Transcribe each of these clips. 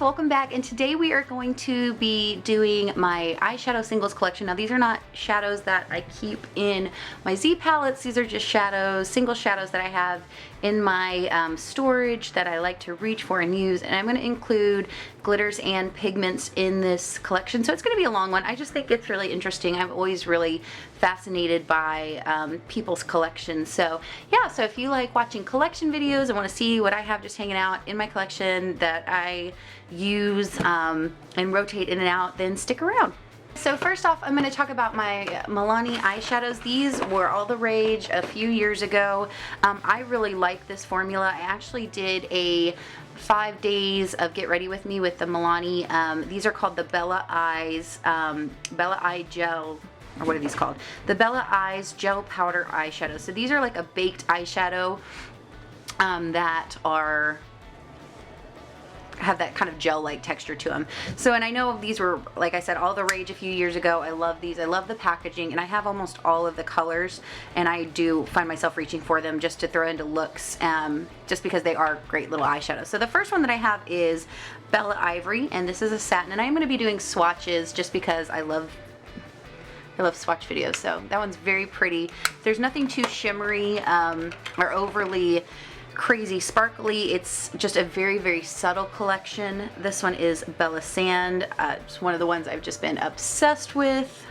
welcome back, and today we are going to be doing my eyeshadow singles collection. Now these are not shadows that I keep in my Z palettes, these are just shadows, single shadows that I have in my storage that I like to reach for and use, and I'm going to include glitters and pigments in this collection, so it's going to be a long one. I just think it's really interesting. I'm always really fascinated by people's collections, so yeah, so if you like watching collection videos and want to see what I have just hanging out in my collection that I use and rotate in and out, then stick around. So first off, I'm going to talk about my Milani eyeshadows. These were all the rage a few years ago. I really like this formula. I actually did a 5 days of get ready with me with the Milani. These are called the Bella Eyes, Bella Eye Gel, or what are these called? The Bella Eyes Gel Powder Eyeshadow. So these are like a baked eyeshadow that have that kind of gel-like texture to them. So, and I know these were, like I said, all the rage a few years ago. I love these. I love the packaging, and I have almost all of the colors, and I do find myself reaching for them just to throw into looks, just because they are great little eyeshadows. So the first one that I have is Bella Ivory, and this is a satin, and I'm going to be doing swatches just because I love swatch videos. So that one's very pretty. There's nothing too shimmery or overly crazy sparkly. It's just a very, very subtle collection. This one is Bella Sand. It's one of the ones I've just been obsessed with.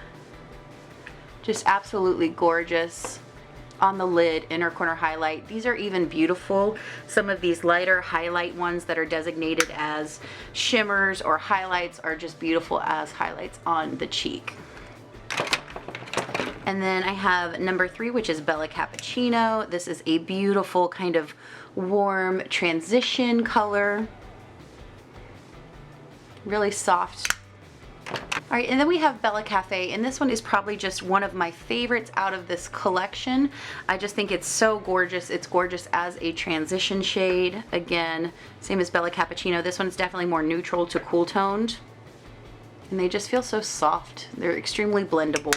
Just absolutely gorgeous. On the lid, inner corner highlight. These are even beautiful. Some of these lighter highlight ones that are designated as shimmers or highlights are just beautiful as highlights on the cheek. And then I have number 3, which is Bella Cappuccino. This is a beautiful kind of warm transition color. Really soft. Alright, and then we have Bella Cafe, and this one is probably just one of my favorites out of this collection. I just think it's so gorgeous. It's gorgeous as a transition shade. Again, same as Bella Cappuccino. This one's definitely more neutral to cool toned. And they just feel so soft. They're extremely blendable.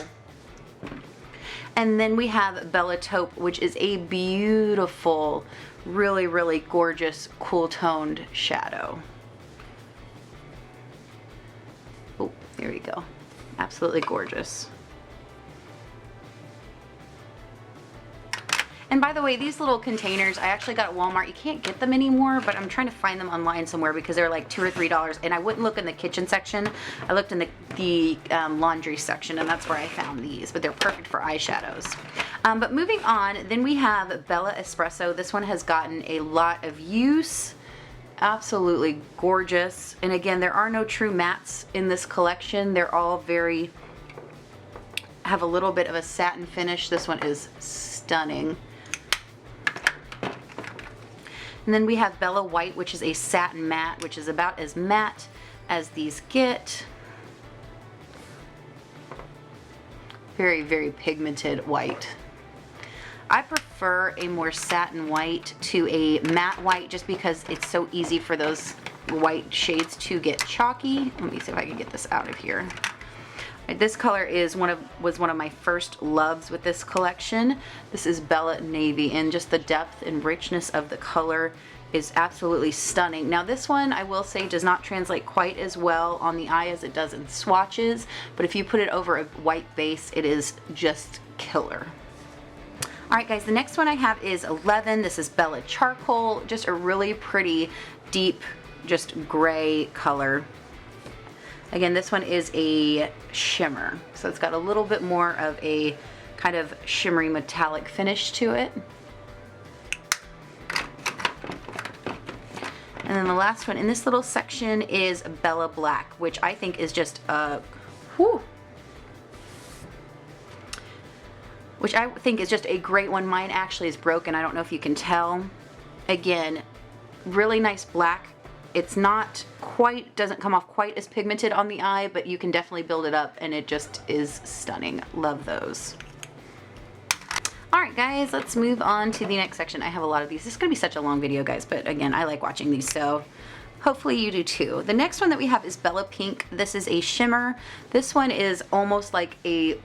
And then we have Bella Taupe, which is a beautiful, really, really gorgeous, cool toned shadow. Oh, there we go. Absolutely gorgeous. And by the way, these little containers, I actually got at Walmart. You can't get them anymore, but I'm trying to find them online somewhere because they're like $2 or $3. And I wouldn't look in the kitchen section. I looked in the laundry section, and that's where I found these. But they're perfect for eyeshadows. But moving on, then we have Bella Espresso. This one has gotten a lot of use. Absolutely gorgeous. And again, there are no true mattes in this collection. They're all have a little bit of a satin finish. This one is stunning. And then we have Bella White, which is a satin matte, which is about as matte as these get. Very, very pigmented white. I prefer a more satin white to a matte white just because it's so easy for those white shades to get chalky. Let me see if I can get this out of here. This color is was one of my first loves with this collection. This is Bella Navy, and just the depth and richness of the color is absolutely stunning. Now this one, I will say, does not translate quite as well on the eye as it does in swatches, but if you put it over a white base, it is just killer. Alright guys, the next one I have is 11. This is Bella Charcoal, just a really pretty, deep, just gray color. Again, this one is a shimmer, so it's got a little bit more of a kind of shimmery metallic finish to it. And then the last one in this little section is Bella Black, which I think is just a which I think is just a great one. Mine actually is broken. I don't know if you can tell. Again, really nice black. It's not quite, doesn't come off quite as pigmented on the eye, but you can definitely build it up, and it just is stunning. Love those. Alright guys, let's move on to the next section. I have a lot of these. This is going to be such a long video, guys, but again, I like watching these, so hopefully you do too. The next one that we have is Bella Pink. This is a shimmer. This one is almost like a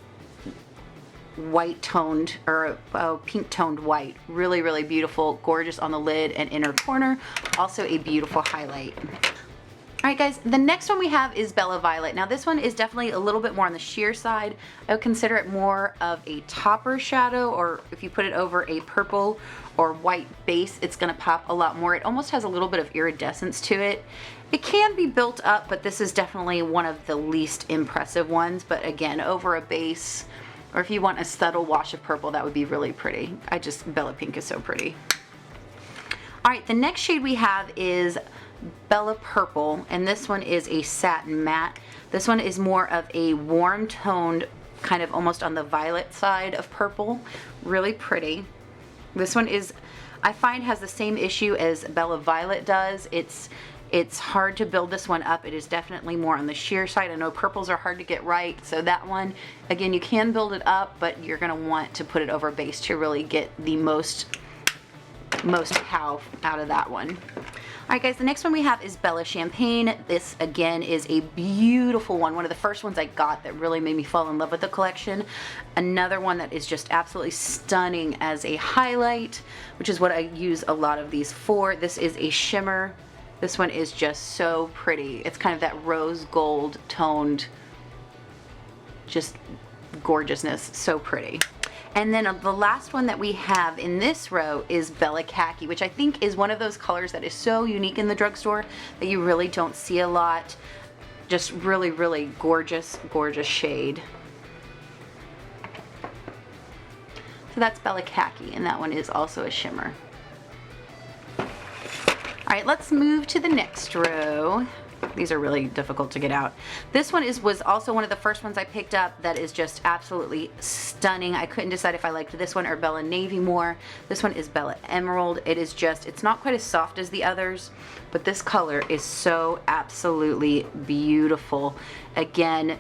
white toned or pink toned white. Really, really beautiful, gorgeous on the lid and inner corner. Also a beautiful highlight. Alright guys, the next one we have is Bella Violet. Now this one is definitely a little bit more on the sheer side. I would consider it more of a topper shadow, or if you put it over a purple or white base, it's going to pop a lot more. It almost has a little bit of iridescence to it. It can be built up, but this is definitely one of the least impressive ones. But again, over a base, or if you want a subtle wash of purple, that would be really pretty. Bella Pink is so pretty. Alright, the next shade we have is Bella Purple, and this one is a satin matte. This one is more of a warm toned, kind of almost on the violet side of purple. Really pretty. This one is, I find, has the same issue as Bella Violet does. It's hard to build this one up. It is definitely more on the sheer side. I know purples are hard to get right, so that one, again, you can build it up, but you're going to want to put it over base to really get the most pow out of that one. Alright guys, the next one we have is Bella Champagne. This again is a beautiful one of the first ones I got that really made me fall in love with the collection. Another one that is just absolutely stunning as a highlight, which is what I use a lot of these for. This is a shimmer. This one is just so pretty. It's kind of that rose gold toned, just gorgeousness, so pretty. And then the last one that we have in this row is Bella Khaki, which I think is one of those colors that is so unique in the drugstore that you really don't see a lot. Just really, really gorgeous, gorgeous shade. So that's Bella Khaki, and that one is also a shimmer. Alright, let's move to the next row. These are really difficult to get out. This one was also one of the first ones I picked up that is just absolutely stunning. I couldn't decide if I liked this one or Bella Navy more. This one is Bella Emerald. It's not quite as soft as the others, but this color is so absolutely beautiful. Again,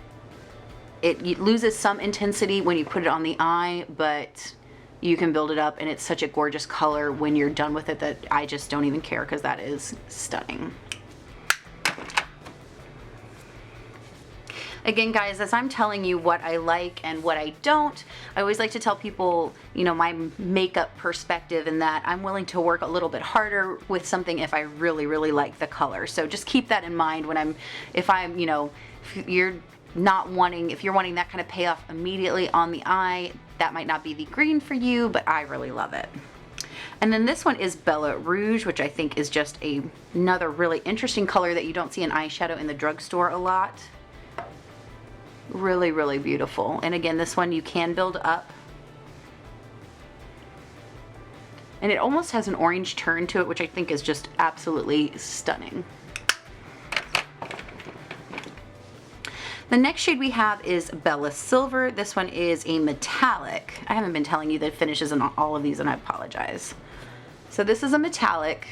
it loses some intensity when you put it on the eye, but you can build it up, and it's such a gorgeous color when you're done with it that I just don't even care, because that is stunning. Again guys, as I'm telling you what I like and what I don't, I always like to tell people, you know, my makeup perspective, in that I'm willing to work a little bit harder with something if I really, really like the color. So just keep that in mind when if you're wanting that kind of payoff immediately on the eye, that might not be the green for you, but I really love it. And then this one is Bella Rouge, which I think is just another really interesting color that you don't see in eyeshadow in the drugstore a lot. Really, really beautiful. And again, this one you can build up. And it almost has an orange turn to it, which I think is just absolutely stunning. The next shade we have is Bella Silver. This one is a metallic. I haven't been telling you the finishes on all of these, and I apologize. So this is a metallic.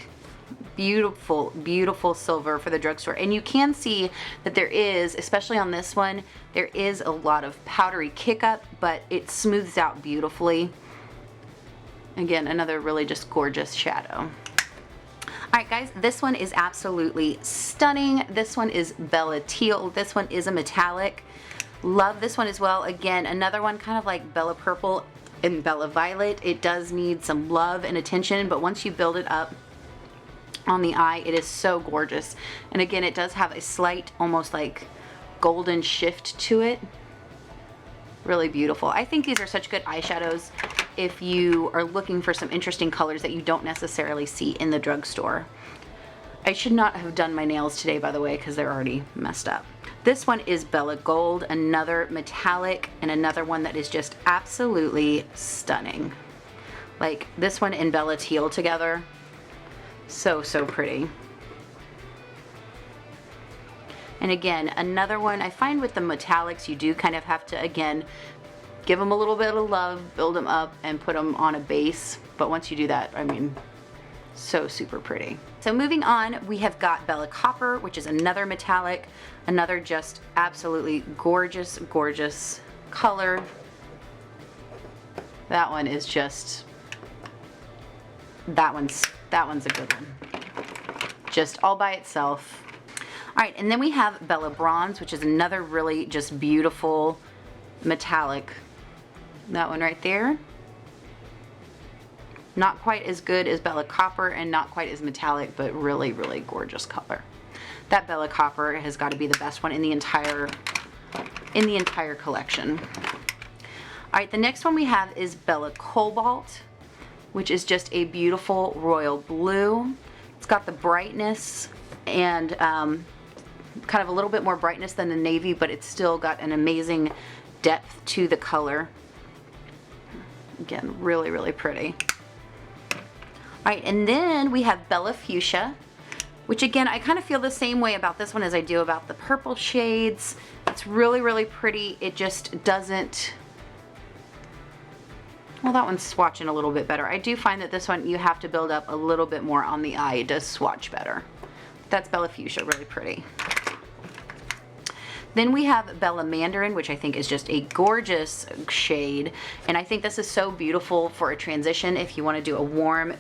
Beautiful, beautiful silver for the drugstore. And you can see that there is, especially on this one, there is a lot of powdery kick up, but it smooths out beautifully. Again, another really just gorgeous shadow. Alright guys, this one is absolutely stunning. This one is Bella Teal. This one is a metallic. Love this one as well. Again, another one kind of like Bella Purple and Bella Violet. It does need some love and attention, but once you build it up on the eye, it is so gorgeous. And again, it does have a slight, almost like golden shift to it. Really beautiful. I think these are such good eyeshadows if you are looking for some interesting colors that you don't necessarily see in the drugstore. I should not have done my nails today, by the way, because they're already messed up. This one is Bella Gold, another metallic, and another one that is just absolutely stunning. Like this one and Bella Teal together. So, so pretty. And again, another one, I find with the metallics, you do kind of have to, again, give them a little bit of love, build them up, and put them on a base. But once you do that, I mean, so super pretty. So moving on, we have got Bella Copper, which is another metallic, another just absolutely gorgeous, gorgeous color. That one is just, that one's a good one. Just all by itself. Alright, and then we have Bella Bronze, which is another really just beautiful metallic. That one right there. Not quite as good as Bella Copper and not quite as metallic, but really, really gorgeous color. that Bella Copper has got to be the best one in the entire collection. All right, the next one we have is Bella Cobalt, which is just a beautiful royal blue. It's got the brightness and kind of a little bit more brightness than the navy, but it's still got an amazing depth to the color. Again, really, really pretty. All right, and then we have Bella Fuchsia, which again, I kind of feel the same way about this one as I do about the purple shades. It's really, really pretty. It just doesn't, well, that one's swatching a little bit better. I do find that this one, you have to build up a little bit more on the eye. It does swatch better. That's Bella Fuchsia, really pretty. Then we have Bella Mandarin, which I think is just a gorgeous shade. And I think this is so beautiful for a transition if you want to do a warm,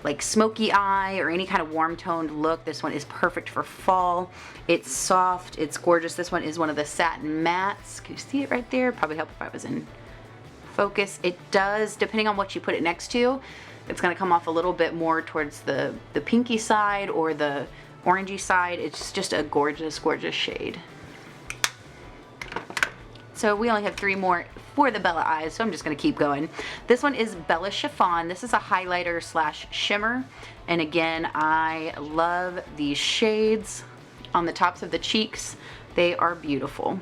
like smoky eye or any kind of warm toned look. This one is perfect for fall. It's soft, it's gorgeous. This one is one of the satin mattes. Can you see it right there? Probably help if I was in focus. It does, depending on what you put it next to, it's going to come off a little bit more towards the pinky side or the orangey side. It's just a gorgeous, gorgeous shade. So we only have 3 more for the Bella eyes, so I'm just going to keep going. This one is Bella Chiffon. This is a highlighter slash shimmer. And again, I love these shades on the tops of the cheeks. They are beautiful.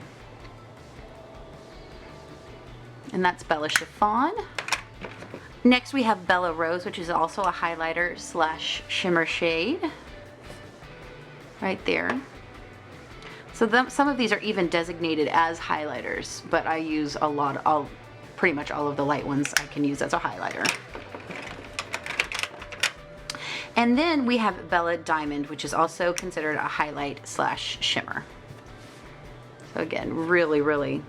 And that's Bella Chiffon. Next we have Bella Rose, which is also a highlighter slash shimmer shade. Right there. So some of these are even designated as highlighters, but I use pretty much all of the light ones I can use as a highlighter. And then we have Bella Diamond, which is also considered a highlight slash shimmer. So again, really, really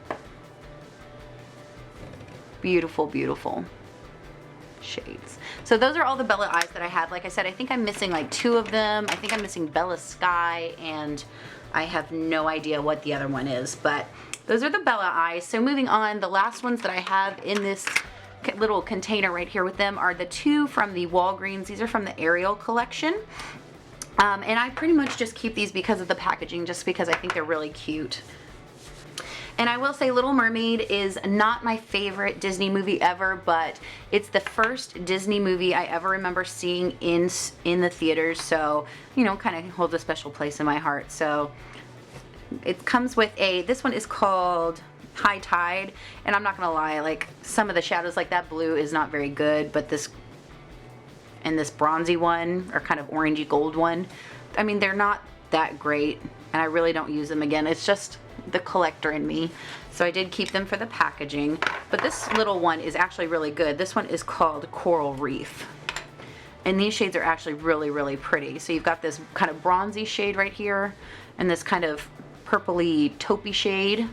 beautiful, beautiful shades. So those are all the Bella eyes that I had. Like I said, I think I'm missing like 2 of them. I think I'm missing Bella Sky, and I have no idea what the other one is, but those are the Bella eyes. So moving on, the last ones that I have in this little container right here with them are the 2 from the Walgreens. These are from the Ariel collection. And I pretty much just keep these because of the packaging, just because I think they're really cute. And I will say Little Mermaid is not my favorite Disney movie ever, but it's the first Disney movie I ever remember seeing in the theaters, so, you know, kind of holds a special place in my heart. So it comes with this one is called High Tide, and I'm not gonna lie, like some of the shadows, like that blue is not very good, but this and this bronzy one, or kind of orangey gold one, I mean, they're not that great, and I really don't use them again. It's just the collector in me, so I did keep them for the packaging. But this little one is actually really good. This one is called Coral Reef, and these shades are actually really, really pretty. So you've got this kind of bronzy shade right here and this kind of purpley taupey shade,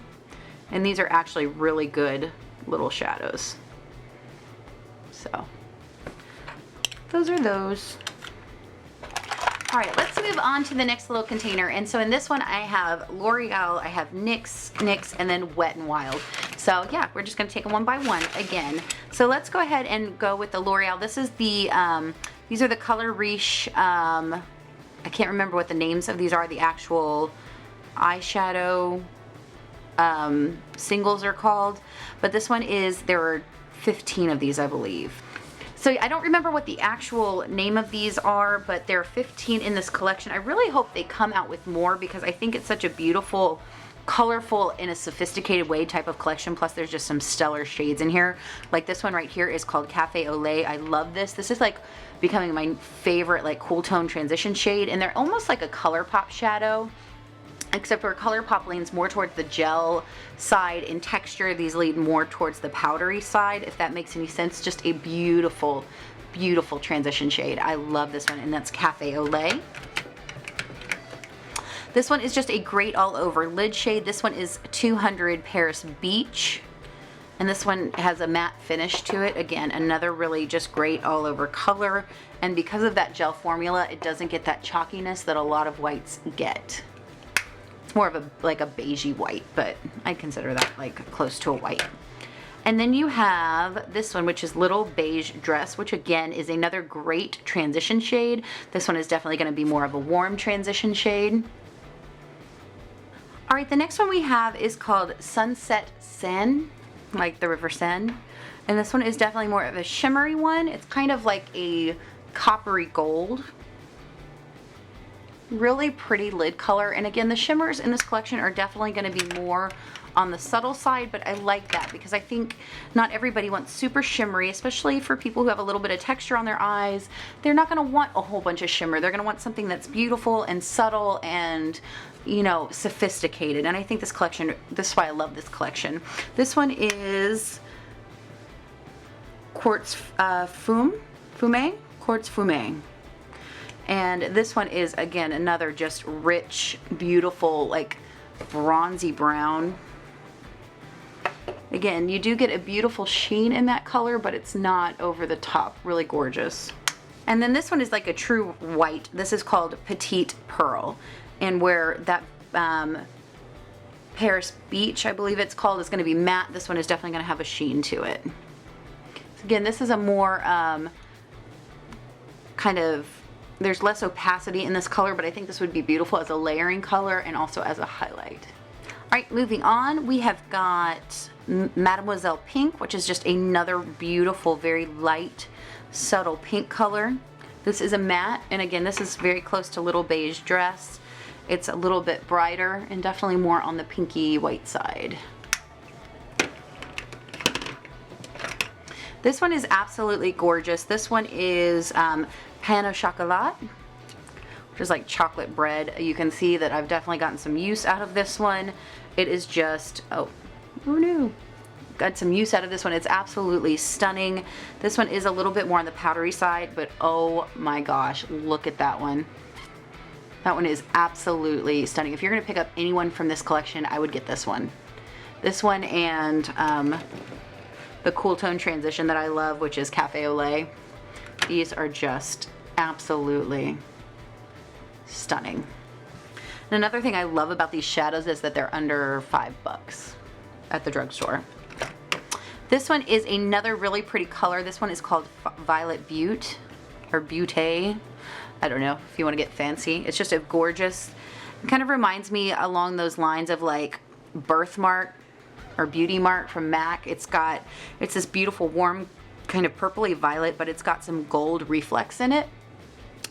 and these are actually really good little shadows. So those are those. All right, let's move on to the next little container. And so in this one, I have L'Oreal, I have NYX, and then Wet n Wild. So yeah, we're just gonna take them one by one again. So let's go ahead and go with the L'Oreal. This is the, these are the Color Riche, I can't remember what the names of these are, the actual eyeshadow singles are called. But this one is, there are 15 of these, I believe. So I don't remember what the actual name of these are, but there are 15 in this collection. I really hope they come out with more, because I think it's such a beautiful, colorful, in a sophisticated way type of collection. Plus there's just some stellar shades in here. Like this one right here is called Cafe au Lait. I love this. This is like becoming my favorite like cool tone transition shade, and they're almost like a ColourPop shadow, except where ColourPop leans more towards the gel side in texture. These lean more towards the powdery side, if that makes any sense. Just a beautiful, beautiful transition shade. I love this one, and that's Cafe au Lait. This one is just a great all over lid shade. This one is 200 Paris Beach, and this one has a matte finish to it. Again, another really just great all over color, and because of that gel formula, it doesn't get that chalkiness that a lot of whites get. More of a like a beigey white, but I consider that like close to a white. And then you have this one, which is Little Beige Dress, which again is another great transition shade. This one is definitely going to be more of a warm transition shade. All right, the next one we have is called Sunset Seine, like the River Seine. And this one is definitely more of a shimmery one. It's kind of like a coppery gold. Really pretty lid color. And again, the shimmers in this collection are definitely going to be more on the subtle side, but I like that because I think not everybody wants super shimmery, especially for people who have a little bit of texture on their eyes. They're not going to want a whole bunch of shimmer. They're going to want something that's beautiful and subtle and, you know, sophisticated. And I think this collection, this is why I love this collection. This one is Quartz Quartz Fume. And this one is, again, another just rich, beautiful, like bronzy brown. Again, you do get a beautiful sheen in that color, but it's not over the top. Really gorgeous. And then this one is like a true white. This is called Petite Pearl. And where that Paris Beach, I believe it's called, is going to be matte. This one is definitely going to have a sheen to it. So again, this is a more kind of, there's less opacity in this color, but I think this would be beautiful as a layering color and also as a highlight. All right, moving on, we have got Mademoiselle Pink, which is just another beautiful, very light, subtle pink color. This is a matte, and again, this is very close to Little Beige Dress. It's a little bit brighter and definitely more on the pinky white side. This one is absolutely gorgeous. This one is Pain au Chocolat, which is like chocolate bread. You can see that I've definitely gotten some use out of this one. It is just, oh no, got some use out of this one. It's absolutely stunning. This one is a little bit more on the powdery side, but oh my gosh, look at that one. That one is absolutely stunning. If you're gonna pick up anyone from this collection, I would get this one. This one and the Cool Tone Transition that I love, which is Cafe au Lait. These are just absolutely stunning. And another thing I love about these shadows is that they're under $5 at the drugstore. This one is another really pretty color. This one is called Violet Butte or Butte. I don't know if you want to get fancy. It's just a gorgeous, it kind of reminds me along those lines of like Birthmark or Beauty Mark from MAC. It's this beautiful warm kind of purpley violet, but it's got some gold reflex in it.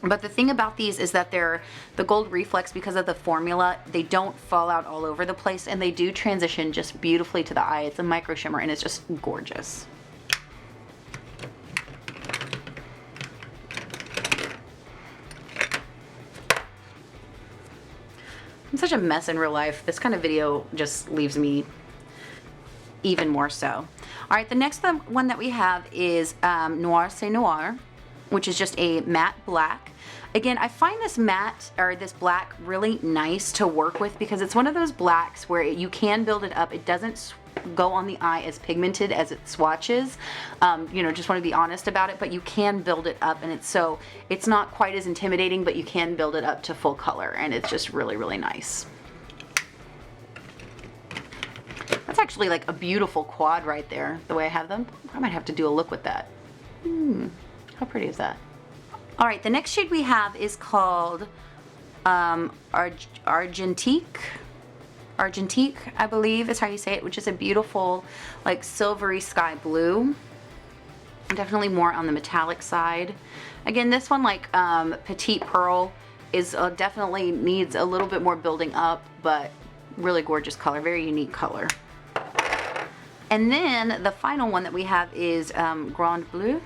But the thing about these is that they're the gold reflex, because of the formula, they don't fall out all over the place, and they do transition just beautifully to the eye. It's a micro shimmer and it's just gorgeous. I'm such a mess in real life. This kind of video just leaves me even more so. All right, the next one that we have is Noir C'est Noir, which is just a matte black. Again, I find this matte or this black really nice to work with because it's one of those blacks where you can build it up. It doesn't go on the eye as pigmented as it swatches. You know, just want to be honest about it, but you can build it up, and it's not quite as intimidating, but you can build it up to full color, and it's just really, really nice. That's actually like a beautiful quad right there, the way I have them. I might have to do a look with that. How pretty is that? All right, the next shade we have is called Argentique, I believe is how you say it, which is a beautiful like silvery sky blue. Definitely more on the metallic side. Again, this one, like Petite Pearl, is definitely needs a little bit more building up, but really gorgeous color, very unique color. And then the final one that we have is Grand Bleu,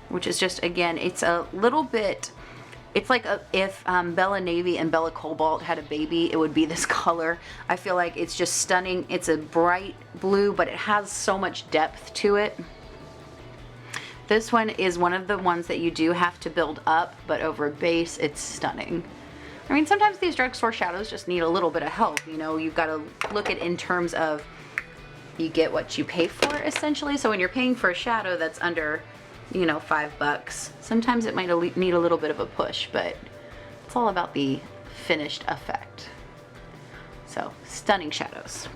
which is just, again, it's a little bit, it's like if Bella Navy and Bella Cobalt had a baby, it would be this color. I feel like it's just stunning. It's a bright blue, but it has so much depth to it. This one is one of the ones that you do have to build up, but over a base, it's stunning. I mean, sometimes these drugstore shadows just need a little bit of help. You know, you've got to look at in terms of you get what you pay for, essentially. So when you're paying for a shadow that's under, you know, $5, sometimes it might need a little bit of a push, but it's all about the finished effect. So, stunning shadows.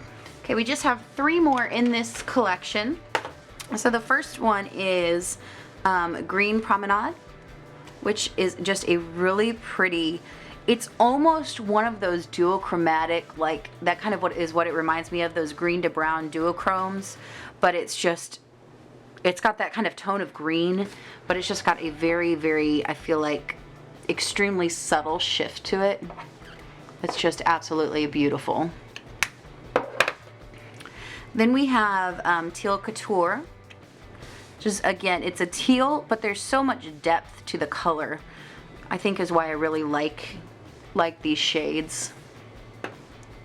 Okay, we just have 3 more in this collection. So the first one is Green Promenade, which is just a really pretty, it's almost one of those duochromatic, like that kind of what it reminds me of, those green to brown duochromes, but it's just, it's got that kind of tone of green, but it's just got a very, very, I feel like, extremely subtle shift to it. It's just absolutely beautiful. Then we have Teal Couture. Just again, it's a teal, but there's so much depth to the color. I think is why I really like these shades.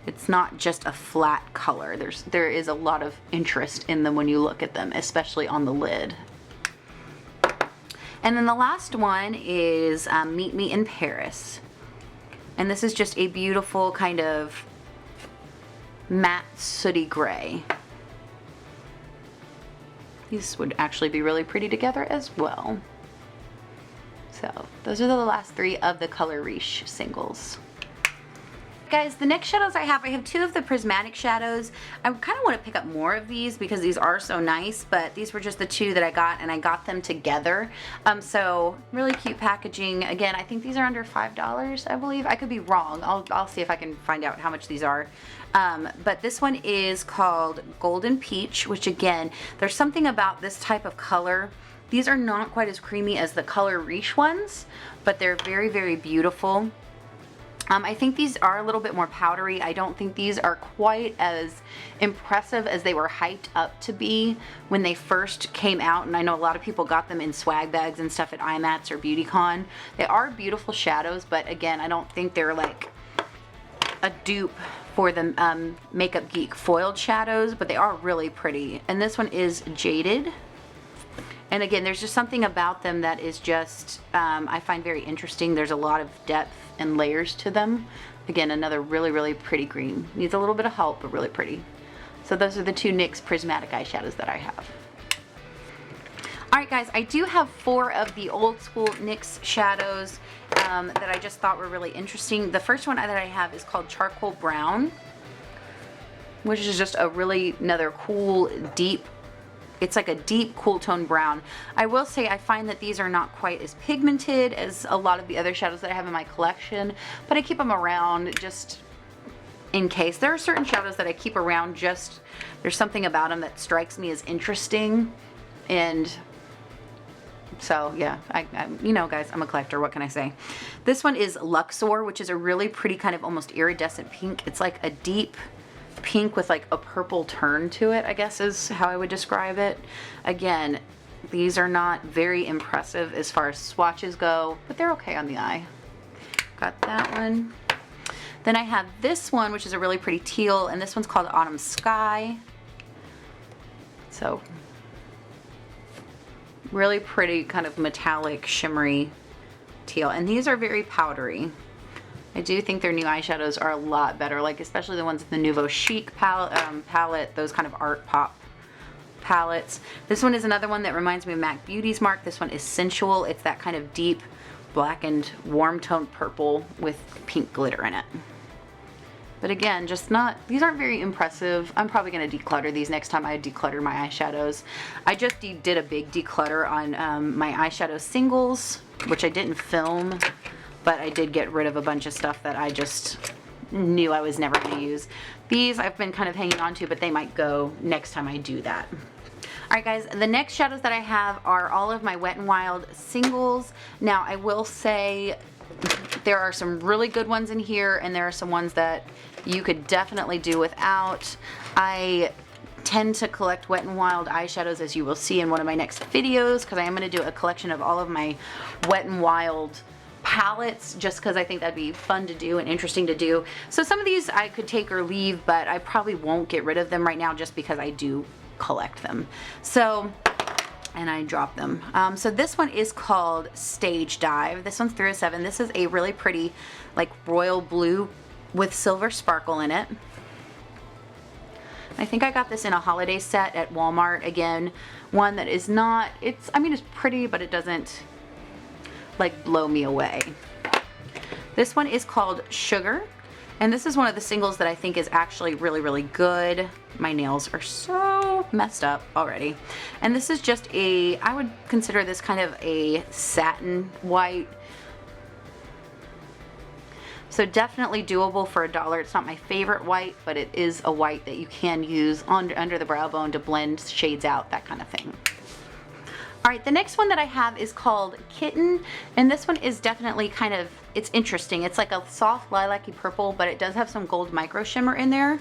It's not just a flat color. There is a lot of interest in them when you look at them, especially on the lid. And then the last one is Meet Me in Paris. And this is just a beautiful kind of matte sooty gray. These would actually be really pretty together as well. So those are the last 3 of the Color Riche singles. Guys, the next shadows I have 2 of the prismatic shadows. I kind of want to pick up more of these because these are so nice, but these were just the 2 that I got, and I got them together. So really cute packaging. Again, I think these are under $5, I believe. I could be wrong. I'll see if I can find out how much these are. But this one is called Golden Peach, which again, there's something about this type of color. These are not quite as creamy as the Color Riche ones, but they're very, very beautiful. I think these are a little bit more powdery. I don't think these are quite as impressive as they were hyped up to be when they first came out, and I know a lot of people got them in swag bags and stuff at IMATS or BeautyCon. They are beautiful shadows, but again, I don't think they're like a dupe for the Makeup Geek foiled shadows, but they are really pretty. And this one is Jaded. And again, there's just something about them that is just, I find very interesting. There's a lot of depth and layers to them. Again, another really, really pretty green. Needs a little bit of help, but really pretty. So those are the 2 NYX Prismatic eyeshadows that I have. Alright guys, I do have 4 of the old school NYX shadows that I just thought were really interesting. The first one that I have is called Charcoal Brown, which is just a really another cool, deep, it's like a deep cool tone brown. I will say I find that these are not quite as pigmented as a lot of the other shadows that I have in my collection, but I keep them around just in case. There are certain shadows that I keep around, just there's something about them that strikes me as interesting, and so yeah, I you know guys, I'm a collector, what can I say. This one is Luxor, which is a really pretty kind of almost iridescent pink. It's like a deep pink with like a purple turn to it, I guess is how I would describe it. Again, these are not very impressive as far as swatches go, but they're okay on the eye. Got that one. Then I have this one, which is a really pretty teal, and this one's called Autumn Sky. So really pretty kind of metallic shimmery teal, and these are very powdery. I do think their new eyeshadows are a lot better, like especially the ones in the Nouveau Chic palette, those kind of art pop palettes. This one is another one that reminds me of MAC Beauty's Mark. This one is Sensual. It's that kind of deep blackened warm toned purple with pink glitter in it. But again, just not, these aren't very impressive. I'm probably going to declutter these next time I declutter my eyeshadows. I just did a big declutter on my eyeshadow singles, which I didn't film, but I did get rid of a bunch of stuff that I just knew I was never going to use. These I've been kind of hanging on to, but they might go next time I do that. Alright guys, the next shadows that I have are all of my Wet n Wild singles. Now I will say there are some really good ones in here, and there are some ones that you could definitely do without. I tend to collect Wet n Wild eyeshadows, as you will see in one of my next videos, because I am going to do a collection of all of my Wet n Wild palettes, just because I think that'd be fun to do and interesting to do. So some of these I could take or leave, but I probably won't get rid of them right now just because I do collect them. So, and I drop them. So this one is called Stage Dive. This one's 307. This is a really pretty like royal blue with silver sparkle in it. I think I got this in a holiday set at Walmart. Again, one that is not, it's, I mean, it's pretty, but it doesn't like blow me away. This one is called Sugar, And this is one of the singles that I think is actually really, really good. My nails are so messed up already. And this is just a, I would consider this kind of a satin white. So definitely doable for $1. It's not my favorite white, but it is a white that you can use under the brow bone to blend shades out, that kind of thing. All right, the next one that I have is called Kitten, and this one is definitely kind of, it's interesting. It's like a soft lilac-y purple, but it does have some gold micro shimmer in there.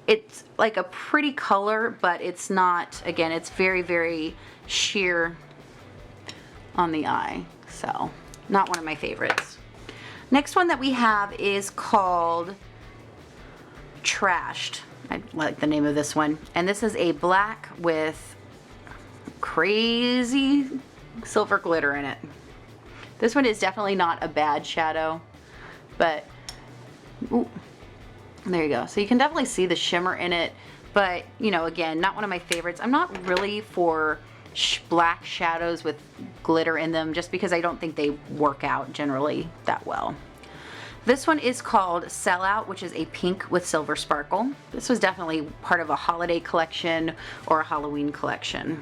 It's like a pretty color, but it's not, again, it's very, very sheer on the eye, so not one of my favorites. Next one that we have is called Trashed. I like the name of this one, and this is a black with crazy silver glitter in it. This one is definitely not a bad shadow, but ooh, there you go. So you can definitely see the shimmer in it, but you know, again, not one of my favorites. I'm not really for black shadows with glitter in them, just because I don't think they work out generally that well. This one is called Sellout, which is a pink with silver sparkle. This was definitely part of a holiday collection or a Halloween collection.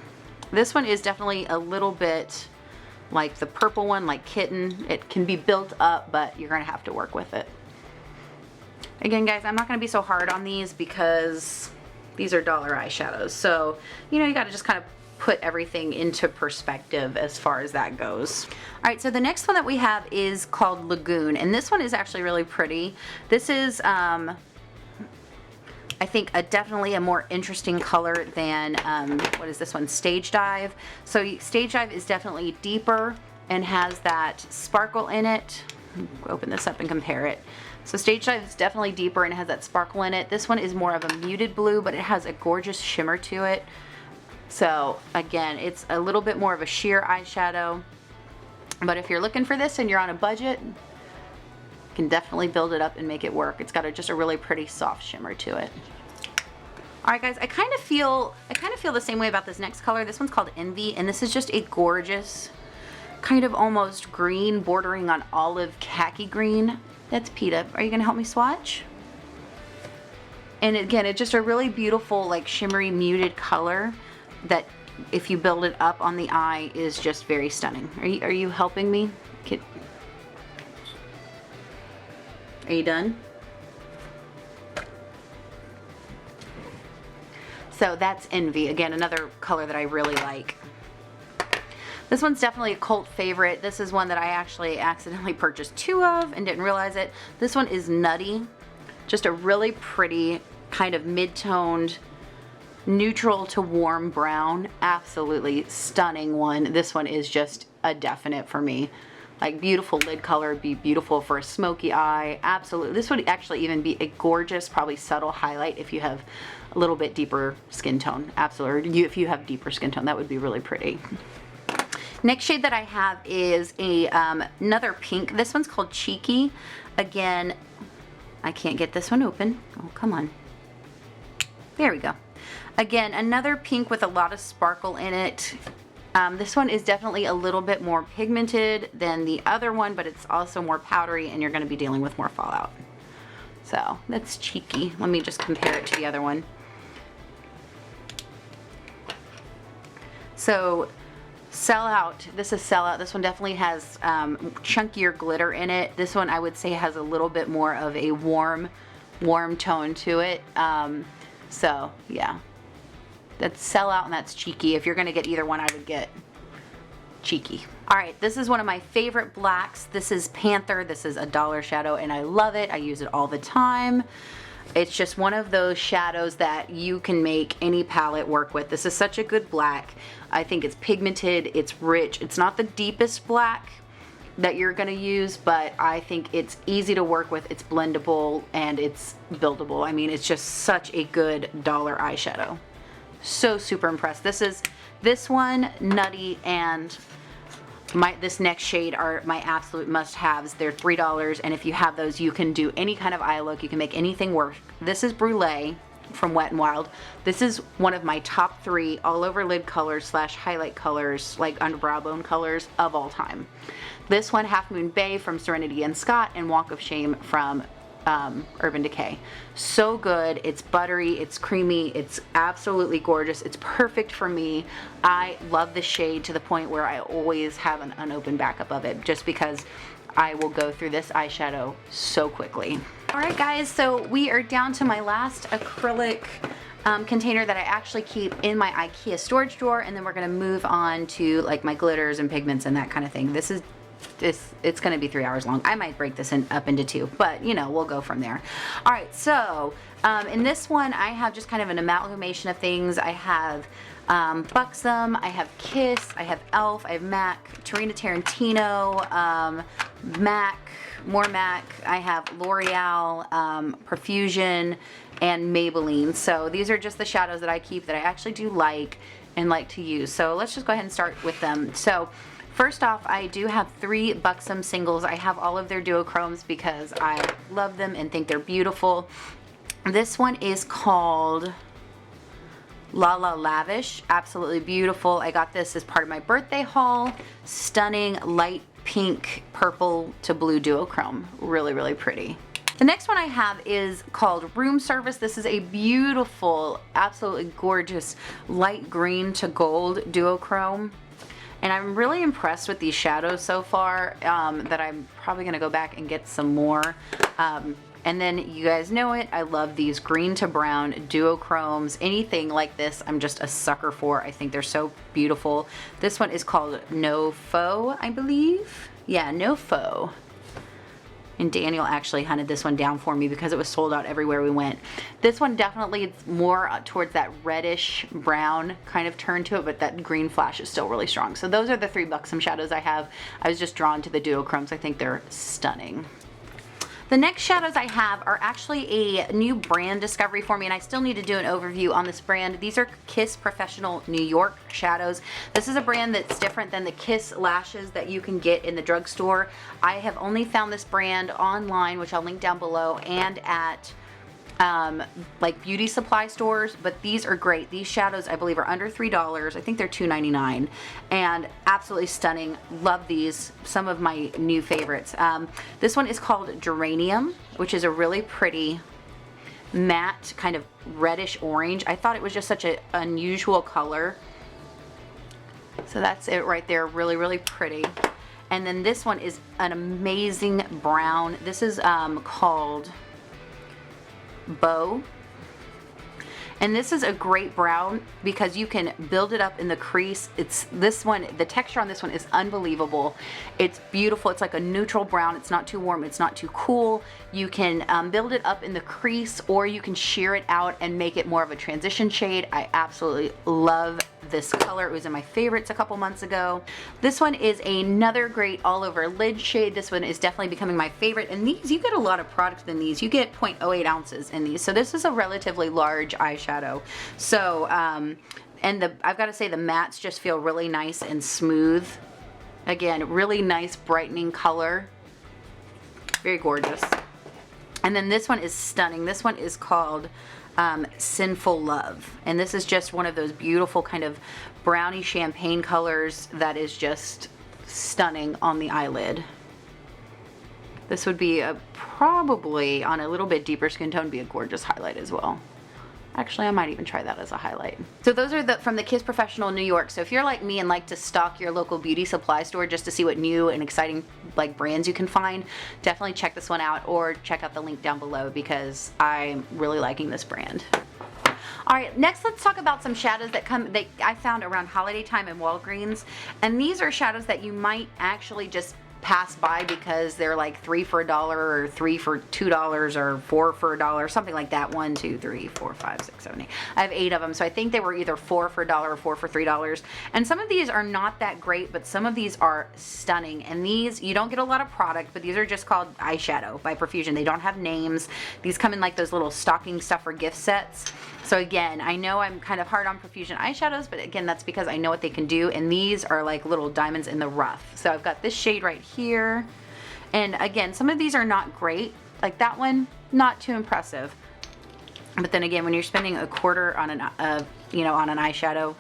This one is definitely a little bit like the purple one, like Kitten. It can be built up, but you're gonna have to work with it. Again, guys, I'm not gonna be so hard on these because these are dollar eyeshadows. So, you know, you gotta just kind of put everything into perspective as far as that goes. All right, so the next one that we have is called Lagoon, and this one is actually really pretty. This is, I think definitely a more interesting color than, what is this one, Stage Dive. So Stage Dive is definitely deeper and has that sparkle in it. Open this up and compare it. So Stage Dive is definitely deeper and has that sparkle in it. This one is more of a muted blue, but it has a gorgeous shimmer to it. So again, it's a little bit more of a sheer eyeshadow. But if you're looking for this and you're on a budget, you can definitely build it up and make it work. It's got just a really pretty soft shimmer to it. All right, guys, I kind of feel the same way about this next color. This one's called Envy, and this is just a gorgeous kind of almost green bordering on olive khaki green. That's Peta. Are you gonna help me swatch? And again, it's just a really beautiful, like shimmery muted color that if you build it up on the eye is just very stunning. Are you helping me? Are you done? So that's Envy. Again, another color that I really like. This one's definitely a cult favorite. This is one that I actually accidentally purchased 2 of and didn't realize it. This one is Nutty. Just a really pretty kind of mid-toned, neutral to warm brown. Absolutely stunning one. This one is just a definite for me. Like beautiful lid color, would be beautiful for a smoky eye. Absolutely. This would actually even be a gorgeous, probably subtle highlight if you have a little bit deeper skin tone. Absolutely. If you have deeper skin tone, that would be really pretty. Next shade that I have is another pink. This one's called Cheeky. Again, I can't get this one open. Oh, come on. There we go. Again, another pink with a lot of sparkle in it. This one is definitely a little bit more pigmented than the other one, but it's also more powdery and you're going to be dealing with more fallout. So that's Cheeky. Let me just compare it to the other one. So Sellout, this is Sellout. This one definitely has chunkier glitter in it. This one I would say has a little bit more of a warm tone to it. So yeah, that's Sellout and that's Cheeky. If you're gonna get either one, I would get Cheeky. All right, this is one of my favorite blacks. This is Panther. This is a dollar shadow and I love it. I use it all the time. It's just one of those shadows that you can make any palette work with. This is such a good black. I think it's pigmented, it's rich. It's not the deepest black that you're gonna use, but I think it's easy to work with, it's blendable, and it's buildable. I mean, it's just such a good dollar eyeshadow. So super impressed. This one, Nutty, and this next shade are my absolute must-haves. They're $3, and if you have those, you can do any kind of eye look. You can make anything work. This is Brulee from Wet n Wild. This is one of my top 3 all over lid colors / highlight colors, like under brow bone colors of all time. This one, Half Moon Bay from Serenity and Scott, and Walk of Shame from Urban Decay. So good. It's buttery, it's creamy, it's absolutely gorgeous. It's perfect for me. I love the shade to the point where I always have an unopened backup of it, just because I will go through this eyeshadow so quickly. Alright guys, so we are down to my last acrylic container that I actually keep in my IKEA storage drawer, and then we're going to move on to like my glitters and pigments and that kind of thing. This is it's going to be 3 hours long. I might break this up into 2, but you know, we'll go from there. All right, so in this one I have just kind of an amalgamation of things. I have Buxom, I have Kiss, I have Elf, I have MAC, Tarina Tarantino, MAC, more MAC, I have L'Oreal, Profusion, and Maybelline. So these are just the shadows that I keep that I actually do like and like to use. So let's just go ahead and start with them. So first off, I do have 3 Buxom singles. I have all of their duochromes because I love them and think they're beautiful. This one is called La La Lavish. Absolutely beautiful. I got this as part of my birthday haul. Stunning light pink, purple to blue duochrome. Really, really pretty. The next one I have is called Room Service. This is a beautiful, absolutely gorgeous light green to gold duochrome. And I'm really impressed with these shadows so far, that I'm probably going to go back and get some more. And then you guys know it, I love these green to brown duochromes. Anything like this, I'm just a sucker for. I think they're so beautiful. This one is called No Faux, I believe. Yeah, No Faux. And Daniel actually hunted this one down for me because it was sold out everywhere we went. This one definitely, it's more towards that reddish brown kind of turn to it, but that green flash is still really strong. So those are the 3 Buxom shadows I have. I was just drawn to the duochromes. I think they're stunning. The next shadows I have are actually a new brand discovery for me, and I still need to do an overview on this brand. These are Kiss Professional New York shadows. This is a brand that's different than the Kiss lashes that you can get in the drugstore. I have only found this brand online, which I'll link down below, and at like beauty supply stores, but these are great. These shadows I believe are under $3. I think they're $2.99 and absolutely stunning. Love these. Some of my new favorites. This one is called Geranium, which is a really pretty matte kind of reddish orange. I thought it was just such an unusual color. So that's it right there. Really, really pretty. And then this one is an amazing brown. This is called Bow, and this is a great brown because you can build it up in the crease. It's this one, the texture on this one is unbelievable. It's beautiful. It's like a neutral brown. It's not too warm, it's not too cool. You can build it up in the crease, or you can sheer it out and make it more of a transition shade. I absolutely love this color. It was in my favorites a couple months ago. This one is another great all over lid shade. This one is definitely becoming my favorite, and these, you get a lot of product in these. You get 0.08 ounces in these, so this is a relatively large eyeshadow. So and I've got to say the mattes just feel really nice and smooth. Again, really nice brightening color. Very gorgeous. And then this one is stunning. This one is called Sinful Love, and this is just one of those beautiful kind of brownie champagne colors that is just stunning on the eyelid. This would be probably on a little bit deeper skin tone, be a gorgeous highlight as well. Actually, I might even try that as a highlight. So those are from the Kiss Professional New York. So if you're like me and like to stalk your local beauty supply store just to see what new and exciting like brands you can find, definitely check this one out, or check out the link down below because I'm really liking this brand. All right, next let's talk about some shadows that I found around holiday time in Walgreens. And these are shadows that you might actually just pass by because they're like 3 for $1 or 3 for $2 or 4 for $1, something like that. 1, 2, 3, 4, 5, 6, 7, 8. I have 8 of them, so I think they were either 4 for $1 or 4 for $3. And some of these are not that great, but some of these are stunning. And these, you don't get a lot of product, but these are just called Eyeshadow by Profusion. They don't have names. These come in like those little stocking stuffer gift sets. So again, I know I'm kind of hard on Profusion eyeshadows, but again, that's because I know what they can do, and these are like little diamonds in the rough. So I've got this shade right here, and again, some of these are not great. Like that one, not too impressive. But then again, when you're spending a quarter on an, you know, on an eyeshadow,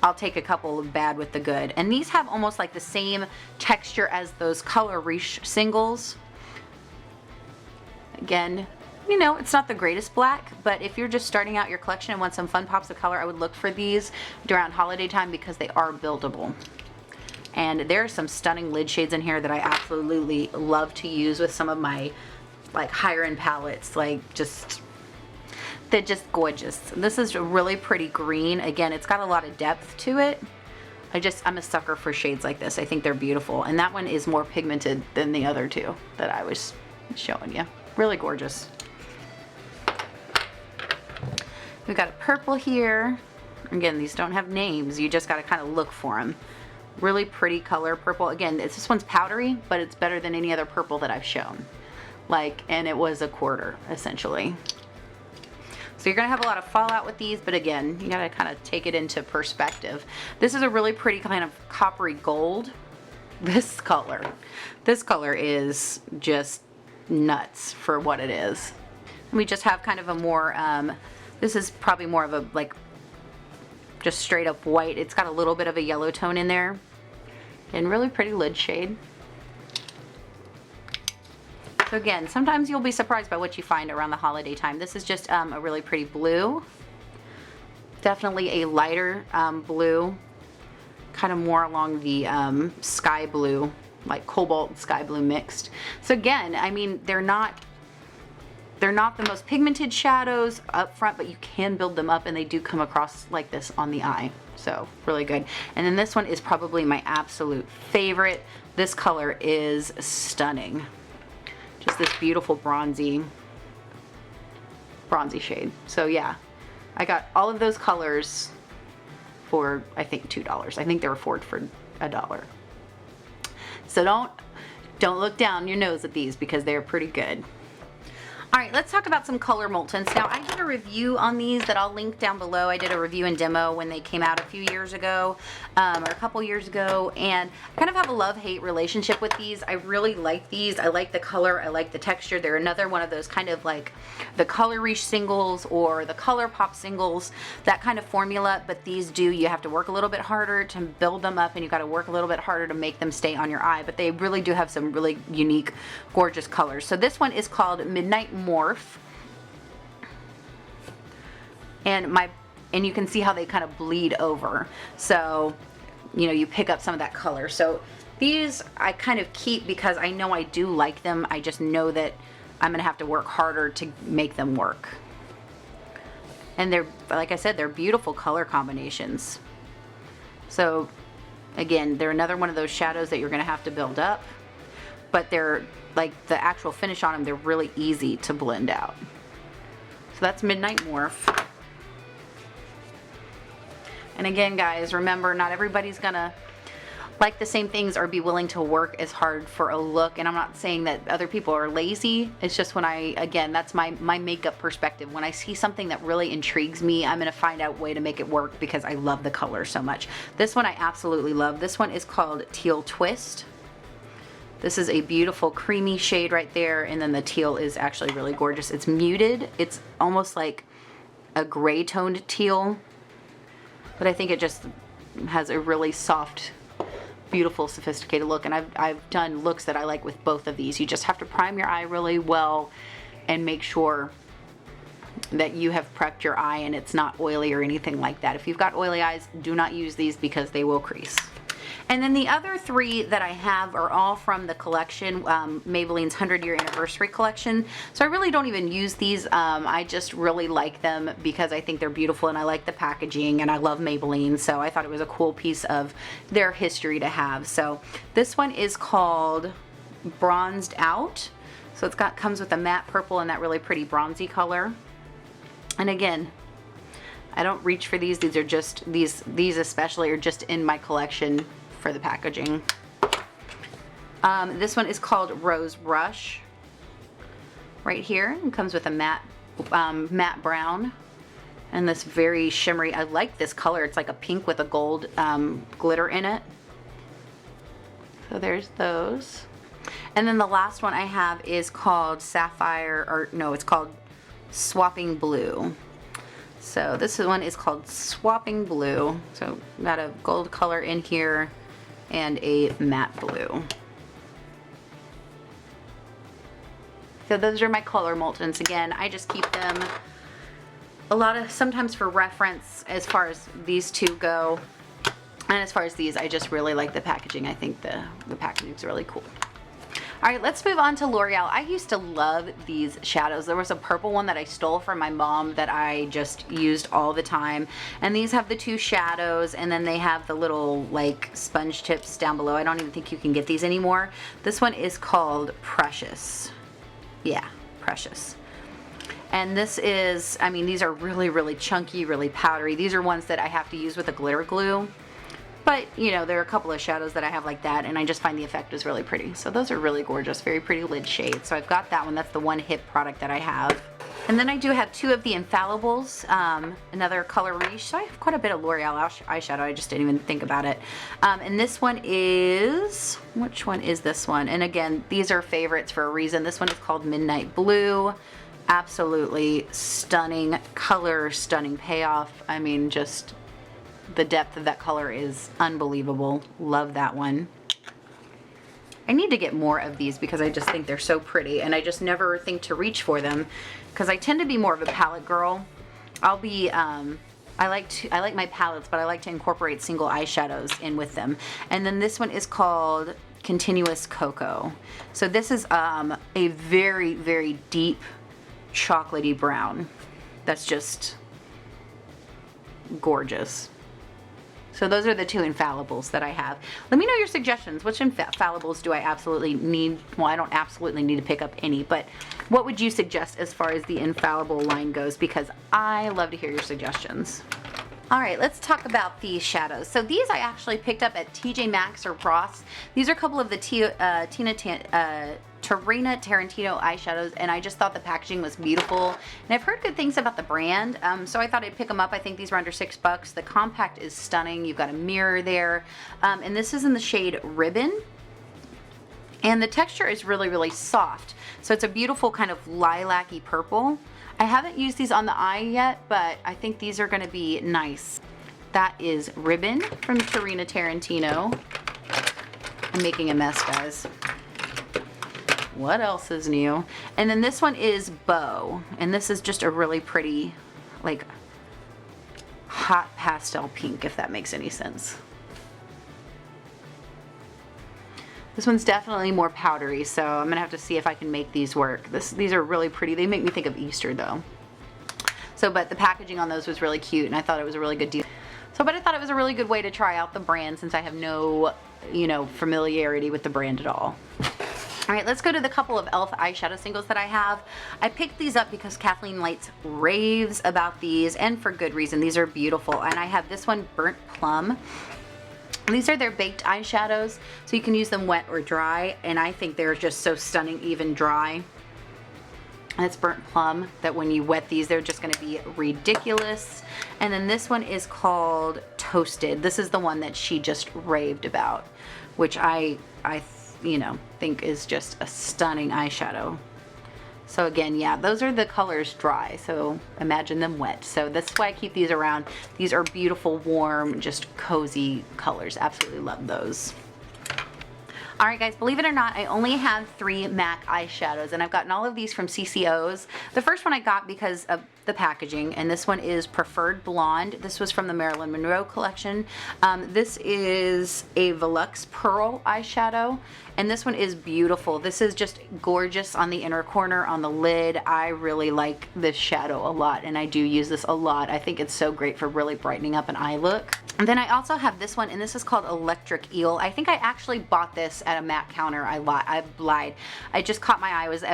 I'll take a couple of bad with the good. And these have almost like the same texture as those Color Riche singles. Again, you know, it's not the greatest black, but if you're just starting out your collection and want some fun pops of color, I would look for these around holiday time because they are buildable. And there are some stunning lid shades in here that I absolutely love to use with some of my like higher end palettes. Like they're just gorgeous. This is a really pretty green. Again, it's got a lot of depth to it. I'm a sucker for shades like this. I think they're beautiful. And that one is more pigmented than the other two that I was showing you. Really gorgeous. We've got a purple here. Again, these don't have names. You just got to kind of look for them. Really pretty color, purple. Again, this one's powdery, but it's better than any other purple that I've shown. Like, and it was a quarter, essentially. So you're gonna have a lot of fallout with these, but again, you gotta kind of take it into perspective. This is a really pretty kind of coppery gold. This color is just nuts for what it is. We just have kind of a more, this is probably more of a like just straight up white. It's got a little bit of a yellow tone in there and really pretty lid shade. So again, sometimes you'll be surprised by what you find around the holiday time. This is just a really pretty blue. Definitely a lighter blue, kind of more along the sky blue, like cobalt and sky blue mixed. So again, I mean, they're not the most pigmented shadows up front, but you can build them up and they do come across like this on the eye. So really good. And then this one is probably my absolute favorite. This color is stunning. Just this beautiful bronzy shade. So yeah, I got all of those colors for I think $2. I think they were for $1. So don't look down your nose at these because they're pretty good. All right, let's talk about some color Moltons. Now, I did a review on these that I'll link down below. I did a review and demo when they came out a few years ago, or a couple years ago, and I kind of have a love-hate relationship with these. I really like these. I like the color. I like the texture. They're another one of those kind of like the Color Reach singles or the Color Pop singles, that kind of formula, but these you have to work a little bit harder to build them up, and you got to work a little bit harder to make them stay on your eye, but they really do have some really unique, gorgeous colors. So this one is called Midnight Morph, and you can see how they kind of bleed over, so you know, you pick up some of that color. So these I kind of keep because I know I do like them. I just know that I'm gonna have to work harder to make them work, and they're, like I said, they're beautiful color combinations. So again, they're another one of those shadows that you're gonna have to build up, but they're like the actual finish on them, they're really easy to blend out. So that's Midnight Morph. And again, guys, remember, not everybody's gonna like the same things or be willing to work as hard for a look. And I'm not saying that other people are lazy. It's just when again, that's my makeup perspective. When I see something that really intrigues me, I'm gonna find out a way to make it work because I love the color so much. This one I absolutely love. This one is called Teal Twist. This is a beautiful creamy shade right there, and then the teal is actually really gorgeous. It's muted. It's almost like a gray toned teal, but I think it just has a really soft, beautiful, sophisticated look. And I've done looks that I like with both of these. You just have to prime your eye really well and make sure that you have prepped your eye and it's not oily or anything like that. If you've got oily eyes, do not use these because they will crease. And then the other three that I have are all from the collection, Maybelline's 100-year anniversary collection. So I really don't even use these. I just really like them because I think they're beautiful and I like the packaging and I love Maybelline. So I thought it was a cool piece of their history to have. So this one is called Bronzed Out. So it's comes with a matte purple and that really pretty bronzy color. And again, I don't reach for these. These are just, these especially are just in my collection for the packaging. This one is called Rose Rush right here. It comes with a matte brown and this very shimmery. I like this color. It's like a pink with a gold glitter in it. So there's those. And then the last one I have is called Sapphire, or no, it's called Swapping Blue. So this one is called Swapping Blue. So got a gold color in here and a matte blue. So those are my color emulsions. Again, I just keep them sometimes for reference as far as these two go. And as far as these, I just really like the packaging. I think the packaging is really cool. All right, let's move on to L'Oreal. I used to love these shadows. There was a purple one that I stole from my mom that I just used all the time. And these have the two shadows, and then they have the little like sponge tips down below. I don't even think you can get these anymore. This one is called Precious. Yeah, Precious. And this is, I mean, these are really, really chunky, really powdery. These are ones that I have to use with a glitter glue. But, you know, there are a couple of shadows that I have like that, and I just find the effect is really pretty. So those are really gorgeous, very pretty lid shades. So I've got that one. That's the one hip product that I have. And then I do have two of the Infallibles, another color Riche. So I have quite a bit of L'Oreal eyeshadow. I just didn't even think about it. And this one is, which one is this one? And again, these are favorites for a reason. This one is called Midnight Blue. Absolutely stunning color, stunning payoff. I mean, just the depth of that color is unbelievable. Love that one. I need to get more of these because I just think they're so pretty, and I just never think to reach for them because I tend to be more of a palette girl. I'll be I like my palettes, but I like to incorporate single eyeshadows in with them. And then this one is called Continuous Cocoa. So this is a very, very deep chocolatey brown that's just gorgeous. So those are the two Infallibles that I have. Let me know your suggestions. Which Infallibles do I absolutely need? Well, I don't absolutely need to pick up any, but what would you suggest as far as the Infallible line goes? Because I love to hear your suggestions. All right, let's talk about these shadows. So these I actually picked up at TJ Maxx or Ross. These are a couple of the Tarina Tarantino eyeshadows, and I just thought the packaging was beautiful. And I've heard good things about the brand, so I thought I'd pick them up. I think these were under $6. The compact is stunning. You've got a mirror there. And this is in the shade Ribbon. And the texture is really, really soft. So it's a beautiful kind of lilac-y purple. I haven't used these on the eye yet, but I think these are going to be nice. That is Ribbon from Tarina Tarantino. I'm making a mess, guys. What else is new? And then this one is Bow, and this is just a really pretty, like, hot pastel pink, if that makes any sense. This one's definitely more powdery, so I'm gonna have to see if I can make these work. These are really pretty. They make me think of Easter though. So, but the packaging on those was really cute, and I thought it was a really good deal. So, but I thought it was a really good way to try out the brand since I have no, you know, familiarity with the brand at all. All right, let's go to the couple of e.l.f. eyeshadow singles that I have. I picked these up because Kathleen Lights raves about these, and for good reason. These are beautiful, and I have this one, Burnt Plum. These are their baked eyeshadows, so you can use them wet or dry, and I think they're just so stunning even dry. And it's Burnt Plum, that when you wet these, they're just gonna be ridiculous. And then this one is called Toasted. This is the one that she just raved about, which I you know, think is just a stunning eyeshadow. So again, yeah, those are the colors dry, so imagine them wet. So that's why I keep these around. These are beautiful, warm, just cozy colors. Absolutely love those. All right, guys, believe it or not, I only have 3 MAC eyeshadows, and I've gotten all of these from CCOs. The first one I got because of the packaging, and this one is Preferred Blonde. This was from the Marilyn Monroe collection. This is a Velux Pearl eyeshadow, and this one is beautiful. This is just gorgeous on the inner corner, on the lid. I really like this shadow a lot, and I do use this a lot. I think it's so great for really brightening up an eye look. And then I also have this one, and this is called Electric Eel. I think I actually bought this at a MAC counter. I lied. I just caught my eye. I was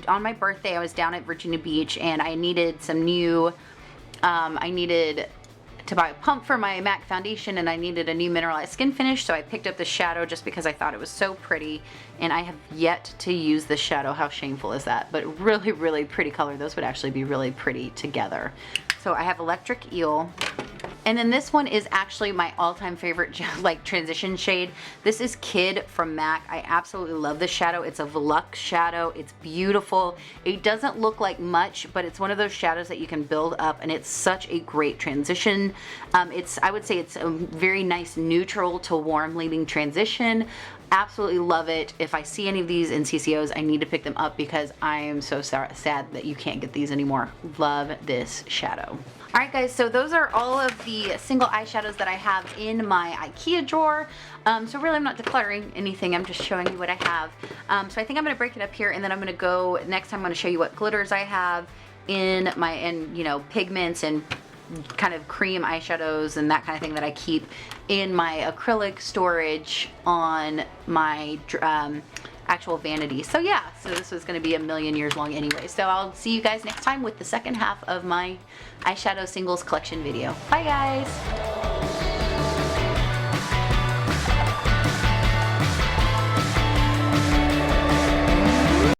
on my birthday. I was down at Virginia Beach, and I needed some new, I needed to buy a pump for my MAC foundation, and I needed a new mineralized skin finish, so I picked up the shadow just because I thought it was so pretty, and I have yet to use the shadow. How shameful is that? But really, really pretty color. Those would actually be really pretty together. So I have Electric Eel. And then this one is actually my all-time favorite like transition shade. This is Kid from MAC. I absolutely love this shadow. It's a Volux shadow. It's beautiful. It doesn't look like much, but it's one of those shadows that you can build up, and it's such a great transition. I would say it's a very nice neutral to warm leading transition. Absolutely love it. If I see any of these in CCOs, I need to pick them up because I am so sad that you can't get these anymore. Love this shadow. Alright guys, so those are all of the single eyeshadows that I have in my IKEA drawer. So really I'm not decluttering anything, I'm just showing you what I have. So I think I'm going to break it up here, and then I'm going to go, next time I'm going to show you what glitters I have in my, you know, pigments and kind of cream eyeshadows and that kind of thing that I keep in my acrylic storage on my actual vanity. So yeah, so this was going to be a million years long anyway. So I'll see you guys next time with the second half of my eyeshadow singles collection video. Bye guys!